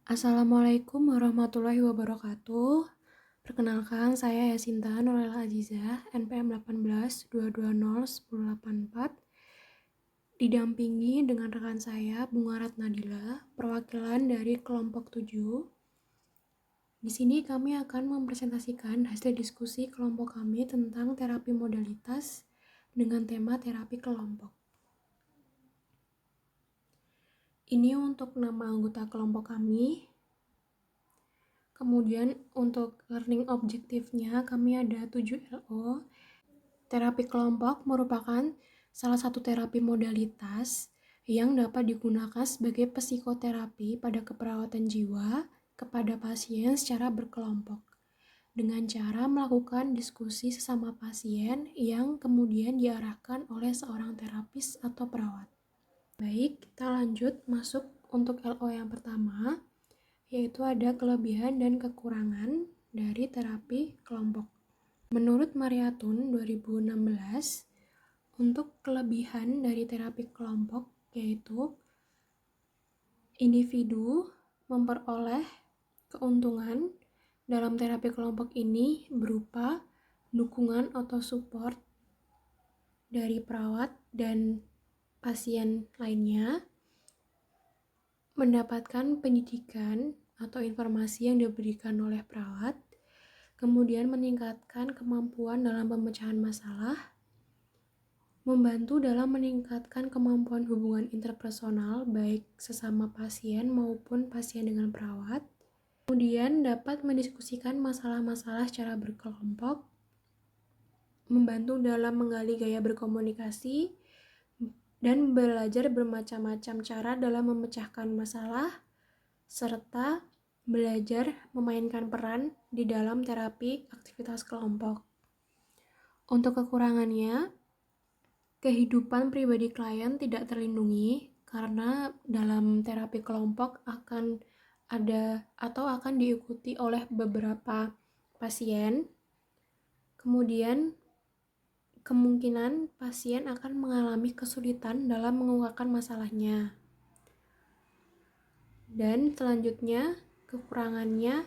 Assalamualaikum warahmatullahi wabarakatuh. Perkenalkan, saya Yasinta Nurlela Azizah, NPM 1822010184, didampingi dengan rekan saya, Bunga Ratnadila, perwakilan dari kelompok 7. Di sini kami akan mempresentasikan hasil diskusi kelompok kami tentang terapi modalitas dengan tema terapi kelompok. Ini untuk nama anggota kelompok kami. Kemudian untuk learning objektifnya kami ada 7 LO. Terapi kelompok merupakan salah satu terapi modalitas yang dapat digunakan sebagai psikoterapi pada keperawatan jiwa kepada pasien secara berkelompok dengan cara melakukan diskusi sesama pasien yang kemudian diarahkan oleh seorang terapis atau perawat. Baik, kita lanjut masuk untuk LO yang pertama, yaitu ada kelebihan dan kekurangan dari terapi kelompok. Menurut Mariatun 2016, untuk kelebihan dari terapi kelompok yaitu individu memperoleh keuntungan dalam terapi kelompok ini berupa dukungan atau support dari perawat dan pasien lainnya, mendapatkan pendidikan atau informasi yang diberikan oleh perawat, kemudian meningkatkan kemampuan dalam pemecahan masalah, membantu dalam meningkatkan kemampuan hubungan interpersonal baik sesama pasien maupun pasien dengan perawat, kemudian dapat mendiskusikan masalah-masalah secara berkelompok, membantu dalam menggali gaya berkomunikasi, dan belajar bermacam-macam cara dalam memecahkan masalah, serta belajar memainkan peran di dalam terapi aktivitas kelompok. Untuk kekurangannya, kehidupan pribadi klien tidak terlindungi karena dalam terapi kelompok akan ada atau akan diikuti oleh beberapa pasien. Kemudian kemungkinan pasien akan mengalami kesulitan dalam mengungkapkan masalahnya. Dan selanjutnya, kekurangannya,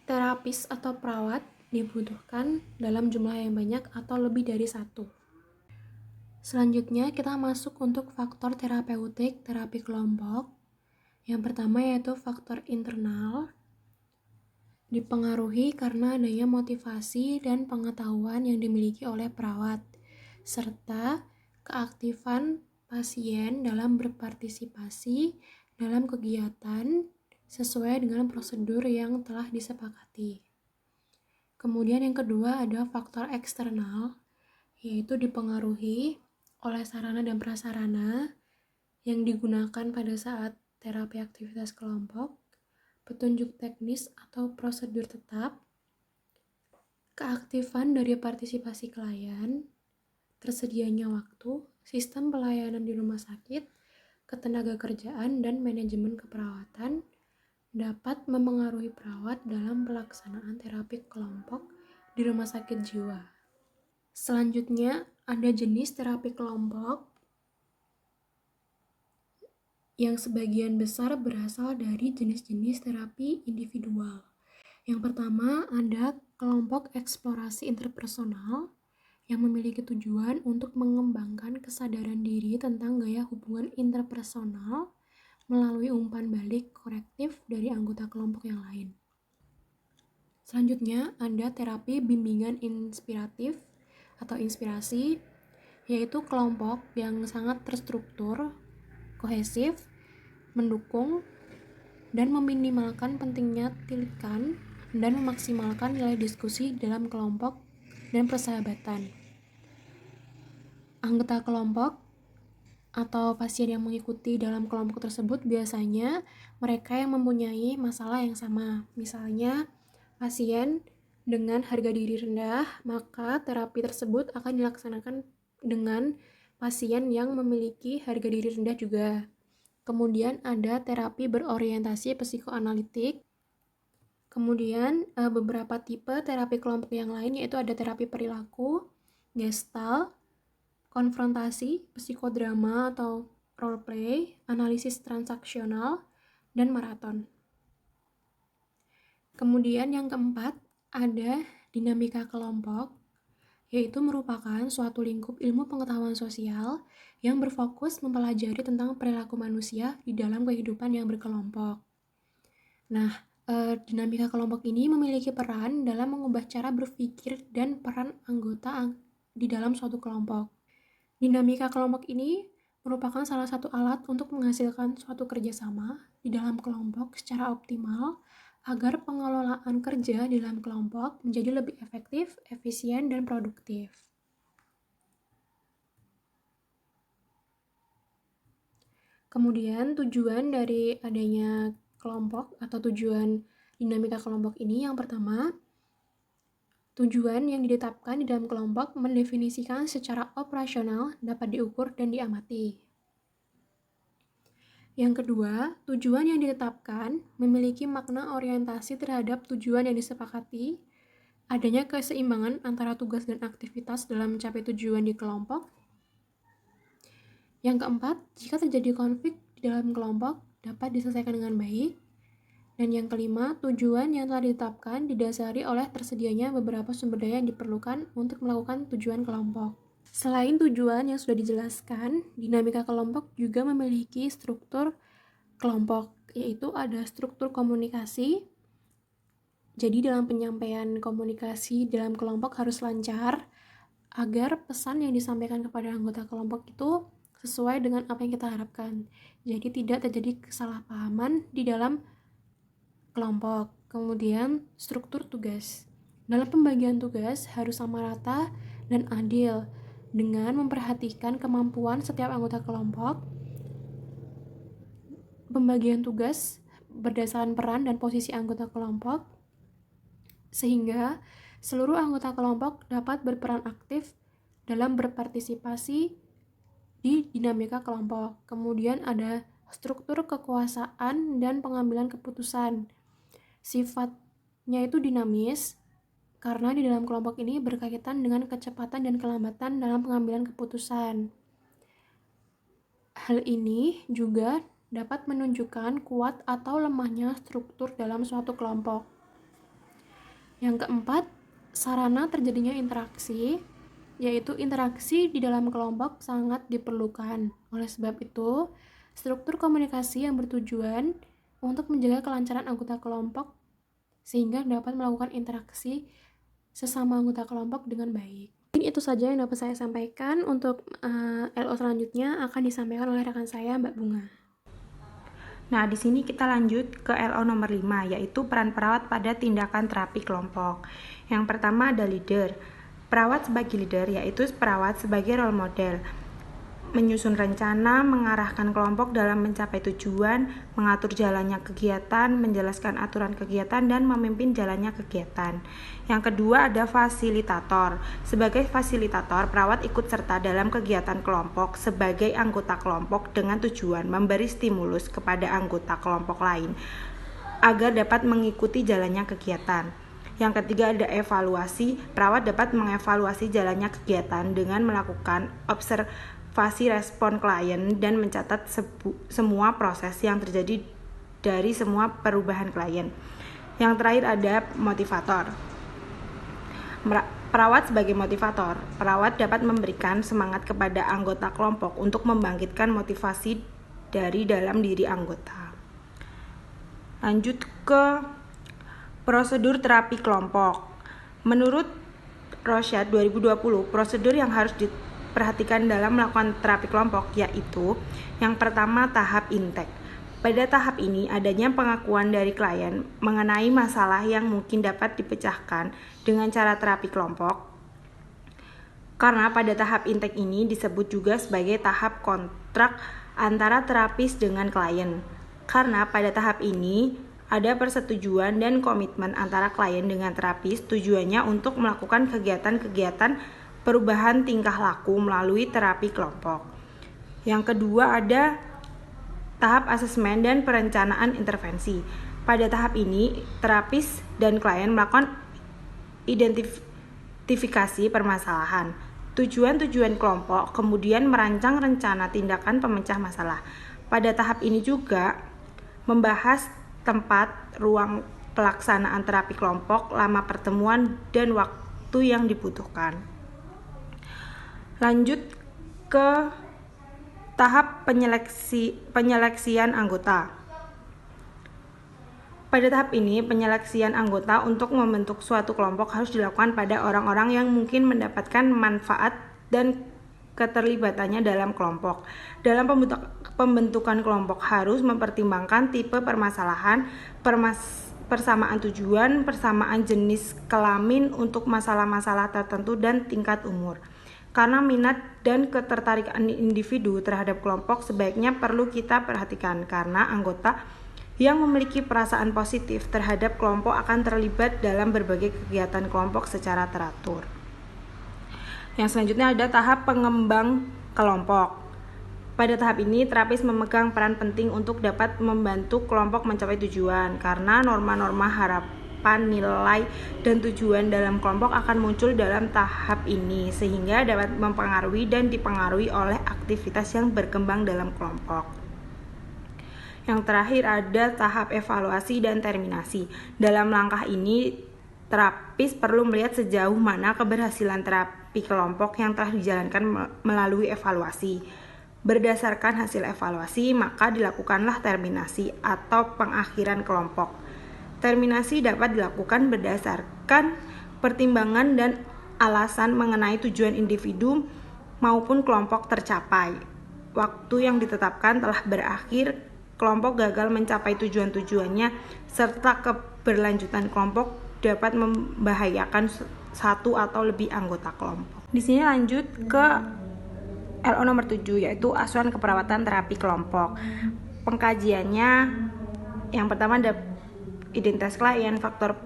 terapis atau perawat dibutuhkan dalam jumlah yang banyak atau lebih dari satu. Selanjutnya, kita masuk untuk faktor terapeutik terapi kelompok. Yang pertama yaitu faktor internal, dipengaruhi karena adanya motivasi dan pengetahuan yang dimiliki oleh perawat, serta keaktifan pasien dalam berpartisipasi dalam kegiatan sesuai dengan prosedur yang telah disepakati. Kemudian yang kedua ada faktor eksternal, yaitu dipengaruhi oleh sarana dan prasarana yang digunakan pada saat terapi aktivitas kelompok, petunjuk teknis atau prosedur tetap, keaktifan dari partisipasi klien, tersedianya waktu, sistem pelayanan di rumah sakit, ketenaga kerjaan, dan manajemen keperawatan dapat memengaruhi perawat dalam pelaksanaan terapi kelompok di rumah sakit jiwa. Selanjutnya, ada jenis terapi kelompok yang sebagian besar berasal dari jenis-jenis terapi individual. Yang pertama ada kelompok eksplorasi interpersonal yang memiliki tujuan untuk mengembangkan kesadaran diri tentang gaya hubungan interpersonal melalui umpan balik korektif dari anggota kelompok yang lain. Selanjutnya ada terapi bimbingan inspiratif atau inspirasi, yaitu kelompok yang sangat terstruktur, kohesif, mendukung, dan meminimalkan pentingnya tilikan dan memaksimalkan nilai diskusi dalam kelompok dan persahabatan. Anggota kelompok atau pasien yang mengikuti dalam kelompok tersebut biasanya mereka yang mempunyai masalah yang sama. Misalnya, pasien dengan harga diri rendah, maka terapi tersebut akan dilaksanakan dengan pasien yang memiliki harga diri rendah juga. Kemudian ada terapi berorientasi psikoanalitik. Kemudian beberapa tipe terapi kelompok yang lain yaitu ada terapi perilaku, gestalt, konfrontasi, psikodrama atau role play, analisis transaksional, dan maraton. Kemudian yang keempat, ada dinamika kelompok, yaitu merupakan suatu lingkup ilmu pengetahuan sosial yang berfokus mempelajari tentang perilaku manusia di dalam kehidupan yang berkelompok. Nah, dinamika kelompok ini memiliki peran dalam mengubah cara berpikir dan peran anggota di dalam suatu kelompok. Dinamika kelompok ini merupakan salah satu alat untuk menghasilkan suatu kerjasama di dalam kelompok secara optimal agar pengelolaan kerja di dalam kelompok menjadi lebih efektif, efisien, dan produktif. Kemudian tujuan dari adanya kelompok atau tujuan dinamika kelompok ini yang pertama, tujuan yang ditetapkan di dalam kelompok mendefinisikan secara operasional dapat diukur dan diamati. Yang kedua, tujuan yang ditetapkan memiliki makna orientasi terhadap tujuan yang disepakati, adanya keseimbangan antara tugas dan aktivitas dalam mencapai tujuan di kelompok. Yang keempat, jika terjadi konflik di dalam kelompok dapat diselesaikan dengan baik. Dan yang kelima, tujuan yang telah ditetapkan didasari oleh tersedianya beberapa sumber daya yang diperlukan untuk melakukan tujuan kelompok. Selain tujuan yang sudah dijelaskan, dinamika kelompok juga memiliki struktur kelompok, yaitu ada struktur komunikasi. Jadi dalam penyampaian komunikasi dalam kelompok harus lancar agar pesan yang disampaikan kepada anggota kelompok itu sesuai dengan apa yang kita harapkan. Jadi tidak terjadi kesalahpahaman di dalam kelompok. Kemudian struktur tugas. Dalam pembagian tugas harus sama rata dan adil dengan memperhatikan kemampuan setiap anggota kelompok. Pembagian tugas berdasarkan peran dan posisi anggota kelompok sehingga seluruh anggota kelompok dapat berperan aktif dalam berpartisipasi di dinamika kelompok. Kemudian ada struktur kekuasaan dan pengambilan keputusan. Sifatnya itu dinamis karena di dalam kelompok ini berkaitan dengan kecepatan dan kelambatan dalam pengambilan keputusan. Hal ini juga dapat menunjukkan kuat atau lemahnya struktur dalam suatu kelompok. Yang keempat, sarana terjadinya interaksi, yaitu interaksi di dalam kelompok sangat diperlukan. Oleh sebab itu, struktur komunikasi yang bertujuan untuk menjaga kelancaran anggota kelompok sehingga dapat melakukan interaksi sesama anggota kelompok dengan baik. Itu saja yang dapat saya sampaikan. Untuk LO selanjutnya akan disampaikan oleh rekan saya, Mbak Bunga. Nah, di sini kita lanjut ke LO nomor 5, yaitu peran perawat pada tindakan terapi kelompok. Yang pertama ada leader. Perawat sebagai leader, yaitu perawat sebagai role model. Menyusun rencana, mengarahkan kelompok dalam mencapai tujuan, mengatur jalannya kegiatan, menjelaskan aturan kegiatan, dan memimpin jalannya kegiatan. Yang kedua ada fasilitator. Sebagai fasilitator, perawat ikut serta dalam kegiatan kelompok sebagai anggota kelompok dengan tujuan memberi stimulus kepada anggota kelompok lain agar dapat mengikuti jalannya kegiatan. Yang ketiga ada evaluasi. Perawat dapat mengevaluasi jalannya kegiatan dengan melakukan observasi respon klien dan mencatat semua proses yang terjadi dari semua perubahan klien. Yang terakhir ada motivator. Perawat sebagai motivator. Perawat dapat memberikan semangat kepada anggota kelompok untuk membangkitkan motivasi dari dalam diri anggota. Lanjut ke prosedur terapi kelompok. Menurut Rochette 2020, prosedur yang harus diperhatikan dalam melakukan terapi kelompok yaitu yang pertama tahap intake. Pada tahap ini adanya pengakuan dari klien mengenai masalah yang mungkin dapat dipecahkan dengan cara terapi kelompok. Karena pada tahap intake ini disebut juga sebagai tahap kontrak antara terapis dengan klien. Karena pada tahap ini ada persetujuan dan komitmen antara klien dengan terapis, tujuannya untuk melakukan kegiatan-kegiatan perubahan tingkah laku melalui terapi kelompok. Yang kedua ada tahap asesmen dan perencanaan intervensi. Pada tahap ini, terapis dan klien melakukan identifikasi permasalahan, tujuan-tujuan kelompok, kemudian merancang rencana tindakan pemecah masalah. Pada tahap ini juga membahas tempat, ruang pelaksanaan terapi kelompok, lama pertemuan, dan waktu yang dibutuhkan. Lanjut ke tahap penyeleksian anggota. Pada tahap ini, penyeleksian anggota untuk membentuk suatu kelompok harus dilakukan pada orang-orang yang mungkin mendapatkan manfaat dan keterlibatannya dalam kelompok. Dalam pembentukan kelompok harus mempertimbangkan tipe permasalahan, persamaan tujuan, persamaan jenis kelamin untuk masalah-masalah tertentu, dan tingkat umur. Karena minat dan ketertarikan individu terhadap kelompok sebaiknya perlu kita perhatikan, karena anggota yang memiliki perasaan positif terhadap kelompok akan terlibat dalam berbagai kegiatan kelompok secara teratur. Yang selanjutnya ada tahap pengembang kelompok. Pada tahap ini, terapis memegang peran penting untuk dapat membantu kelompok mencapai tujuan, karena norma-norma harapan, nilai, dan tujuan dalam kelompok akan muncul dalam tahap ini, sehingga dapat mempengaruhi dan dipengaruhi oleh aktivitas yang berkembang dalam kelompok. Yang terakhir ada tahap evaluasi dan terminasi. Dalam langkah ini, terapis perlu melihat sejauh mana keberhasilan terapi kelompok yang telah dijalankan melalui evaluasi. Berdasarkan hasil evaluasi, maka dilakukanlah terminasi atau pengakhiran kelompok. Terminasi dapat dilakukan berdasarkan pertimbangan dan alasan mengenai tujuan individu maupun kelompok tercapai. Waktu yang ditetapkan telah berakhir, kelompok gagal mencapai tujuan-tujuannya, serta keberlanjutan kelompok dapat membahayakan satu atau lebih anggota kelompok. Di sini lanjut ke LO nomor 7, yaitu asuhan keperawatan terapi kelompok. Pengkajiannya yang pertama ada identitas klien, faktor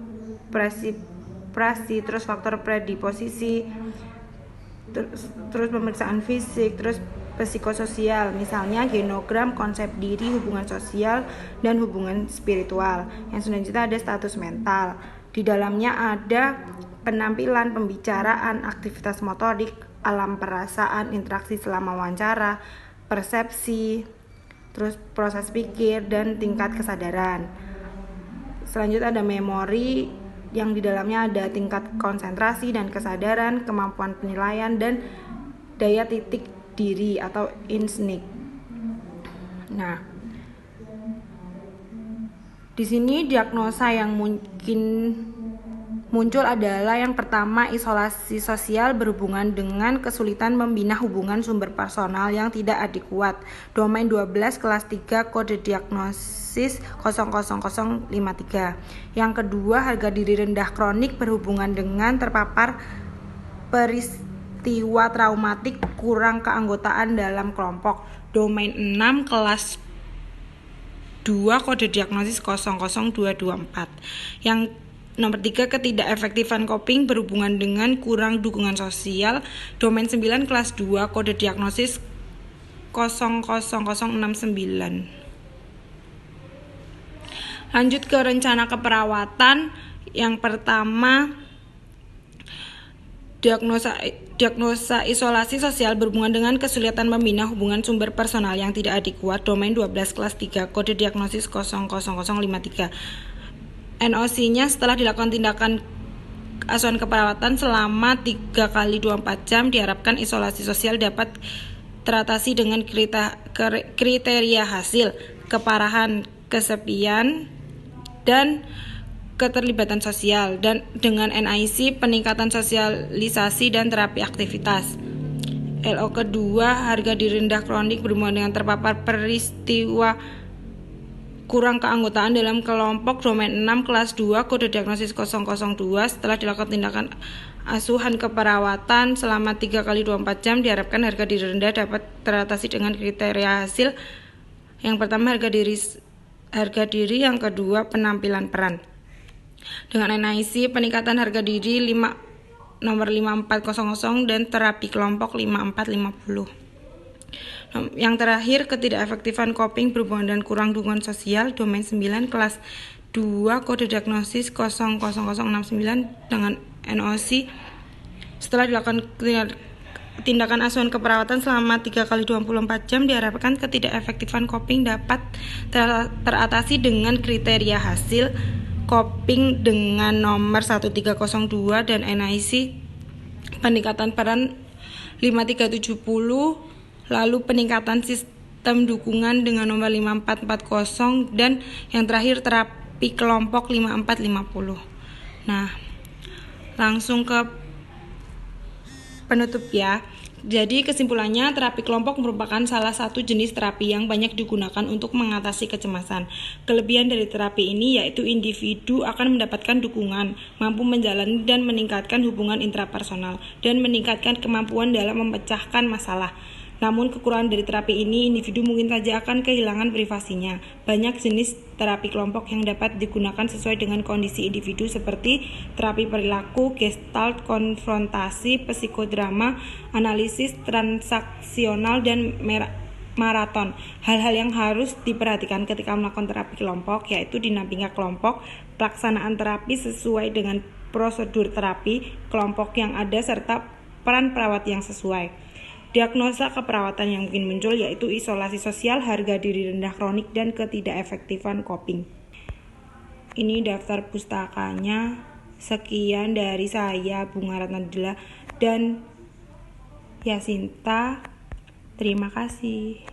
presiprasi, terus faktor predisposisi, terus pemeriksaan fisik, terus psikososial, misalnya genogram, konsep diri, hubungan sosial, dan hubungan spiritual. Yang selanjutnya ada status mental. Di dalamnya ada penampilan, pembicaraan, aktivitas motorik, alam perasaan, interaksi selama wawancara, persepsi, terus proses pikir, dan tingkat kesadaran. Selanjutnya ada memori, yang di dalamnya ada tingkat konsentrasi dan kesadaran, kemampuan penilaian, dan daya titik diri atau insnik. Nah, di sini diagnosa yang mungkin muncul adalah yang pertama, isolasi sosial berhubungan dengan kesulitan membina hubungan sumber personal yang tidak adekuat. Domain 12 kelas 3 kode diagnosis 00053. Yang kedua, harga diri rendah kronik berhubungan dengan terpapar peristiwa traumatik, kurang keanggotaan dalam kelompok. Domain 6 kelas 2 kode diagnosis 00224. Yang nomor 3, ketidakefektifan coping berhubungan dengan kurang dukungan sosial. Domain 9 kelas 2 kode diagnosis 00069. Lanjut ke rencana keperawatan. Yang pertama, diagnosa isolasi sosial berhubungan dengan kesulitan membina hubungan sumber personal yang tidak adekuat. Domain 12 kelas 3 kode diagnosis 00053. NOC-nya setelah dilakukan tindakan asuhan keperawatan selama 3x24 jam, diharapkan isolasi sosial dapat teratasi dengan kriteria hasil, keparahan, kesepian, dan keterlibatan sosial, dan dengan NIC peningkatan sosialisasi dan terapi aktivitas. LO kedua, harga diri rendah kronik berhubungan dengan terpapar peristiwa kurang keanggotaan dalam kelompok. Domain 6 kelas 2 kode diagnosis 002. Setelah dilakukan tindakan asuhan keperawatan selama 3x24 jam, diharapkan harga diri rendah dapat teratasi dengan kriteria hasil. Yang pertama, harga diri, yang kedua penampilan peran. Dengan NIC peningkatan harga diri nomor 5400 dan terapi kelompok 5450. Yang terakhir, ketidakefektifan coping berhubungan dengan kurang dukungan sosial. Domain 9 kelas 2 kode diagnosis 00069 dengan NOC. Setelah dilakukan tindakan asuhan keperawatan selama 3 kali 24 jam diharapkan ketidakefektifan coping dapat teratasi dengan kriteria hasil coping dengan nomor 1302 dan NIC peningkatan peran 5370, lalu peningkatan sistem dukungan dengan nomor 5440, dan yang terakhir terapi kelompok 5450. Nah, langsung ke penutup ya. Jadi kesimpulannya, terapi kelompok merupakan salah satu jenis terapi yang banyak digunakan untuk mengatasi kecemasan. Kelebihan dari terapi ini yaitu individu akan mendapatkan dukungan, mampu menjalani dan meningkatkan hubungan intrapersonal, dan meningkatkan kemampuan dalam memecahkan masalah. Namun kekurangan dari terapi ini, individu mungkin saja akan kehilangan privasinya. Banyak jenis terapi kelompok yang dapat digunakan sesuai dengan kondisi individu seperti terapi perilaku, gestalt, konfrontasi, psikodrama, analisis transaksional, dan maraton. Hal-hal yang harus diperhatikan ketika melakukan terapi kelompok yaitu dinampingi kelompok, pelaksanaan terapi sesuai dengan prosedur terapi kelompok yang ada, serta peran perawat yang sesuai. Diagnosa keperawatan yang mungkin muncul yaitu isolasi sosial, harga diri rendah kronik, dan ketidakefektifan coping. Ini daftar pustakanya. Sekian dari saya, Bunga Ratnadila dan Yasinta. Terima kasih.